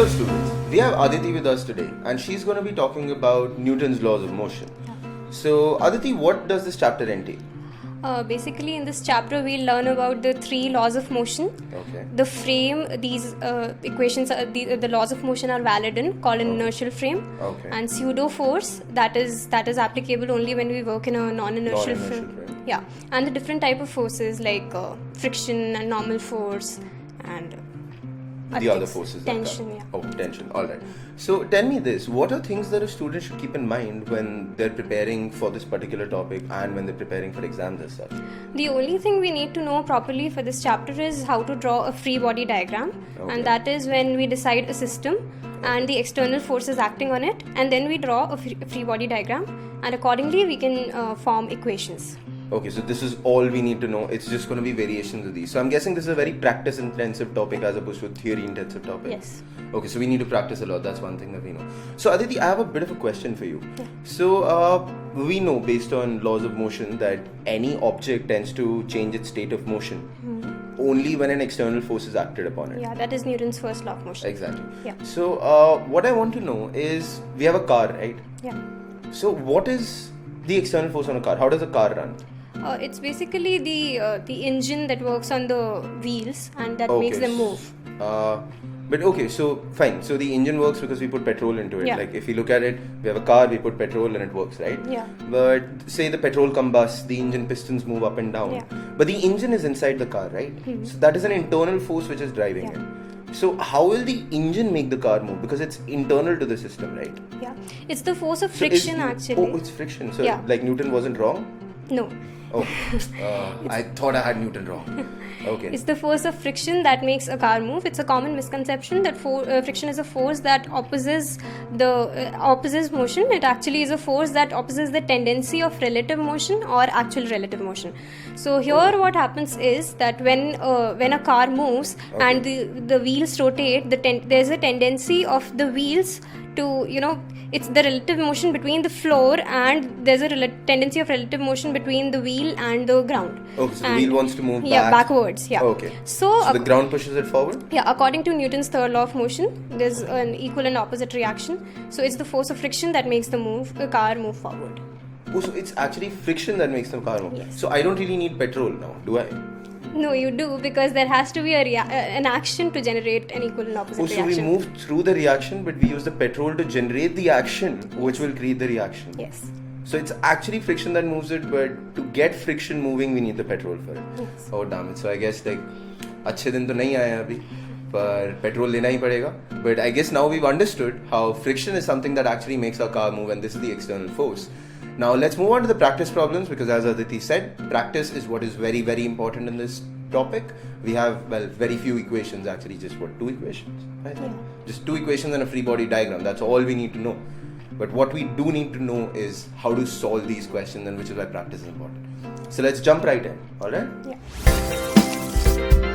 Hello students, we have Aditi with us today and she's going to be talking about Newton's laws of motion. So Aditi, what does this chapter entail? Basically, in this chapter, we'll learn about the three laws of motion. Okay. The frame these equations, the laws of motion are valid in, called an inertial frame. Okay. And pseudo force, that is applicable only when we work in a non-inertial frame. Yeah. And the different type of forces like friction and normal force and The other forces. tension. Yeah. Oh, tension. All right. So tell me this: what are things that a student should keep in mind when they're preparing for this particular topic and when they're preparing for exams and such? The only thing we need to know properly for this chapter is how to draw a free body diagram, and that is when we decide a system and the external forces acting on it, and then we draw a free body diagram, and accordingly we can form equations. Okay, so this is all we need to know. It's just going to be variations of these. So I'm guessing this is a very practice-intensive topic as opposed to a theory-intensive topic. Yes. Okay, so we need to practice a lot. That's one thing that we know. So Aditi, I have a bit of a question for you. Yeah. So we know based on laws of motion that any object tends to change its state of motion only when an external force is acted upon it. Yeah, that is Newton's first law of motion. Exactly. Yeah. So what I want to know is, we have a car, right? Yeah. So what is the external force on a car? How does a car run? It's basically the engine that works on the wheels and that makes them move. But okay, so fine. So the engine works because we put petrol into it. Yeah. Like if you look at it, we have a car, we put petrol and it works, right? Yeah. But say the petrol combusts, the engine pistons move up and down. Yeah. But the engine is inside the car, right? So that is an internal force which is driving it. So how will the engine make the car move? Because it's internal to the system, right? Yeah. It's the force of friction actually. Oh, it's friction. So like Newton wasn't wrong? No. Oh, I thought I had Newton wrong. Okay. It's the force of friction that makes a car move. It's a common misconception that friction is a force that opposes motion. It actually is a force that opposes the tendency of relative motion or actual relative motion. So here what happens is that when a car moves and the wheels rotate, there's a tendency of the wheels to, it's the relative motion between the floor and there's a tendency of relative motion between the wheel and the ground. Okay, so the wheel wants to move backwards. Yeah. Okay. So the ground pushes it forward? Yeah, according to Newton's third law of motion, there's an equal and opposite reaction. So it's the force of friction that makes the car move forward. Oh, so it's actually friction that makes the car move. Yes. So I don't really need petrol now, do I? No, you do, because there has to be an action to generate an equal and opposite reaction. So we move through the reaction, but we use the petrol to generate the action, which will create the reaction. Yes. So it's actually friction that moves it, but to get friction moving, we need the petrol for it. Yes. Oh damn it! So I guess like, अच्छे दिन तो नहीं आए अभी, पर petrol लेना ही पड़ेगा. But I guess now we've understood how friction is something that actually makes our car move, and this is the external force. Now let's move on to the practice problems, because as Aditi said, practice is what is very, very important in this topic. We have, very few equations, actually just 2 equations, I think. Yeah. Just 2 equations and a free body diagram. That's all we need to know. But what we do need to know is how to solve these questions, and which is why practice is important. So let's jump right in, alright? Yeah.